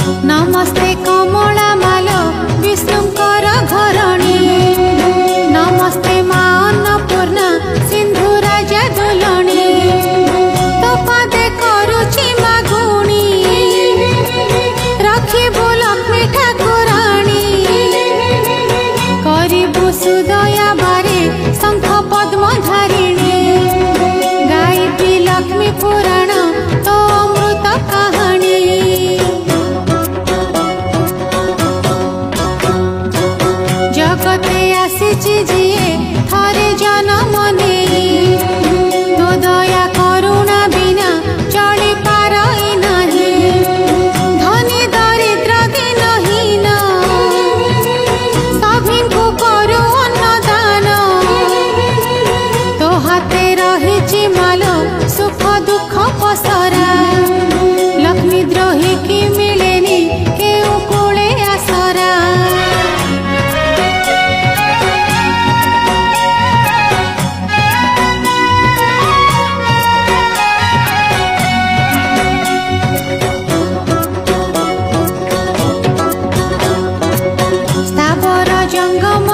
नमस्ते कमला माल विष्णुकर घरणी नमस्ते माँ अन्नपूर्णा सिंधु राजा दुलणी तो पदे करुची मागुणी रखिबु लक्ष्मी ठाकुराणी करिबु सुदया बारे शंख पद्म धारिणी गाइबी लक्ष्मी पुराण तो अमृत कहानी जगते आसीची जिए थरे जन्म नहीं तो दया करुणा बिना चली पारई नहीं धनी दरिद्र दिनहीन सभिंकु करू अन्नदान तो हाथे रहिची माल सुख दुख पसरा लक्ष्मी द्रोही की मिलेनी केउ कूले आसरा स्थावर जंगम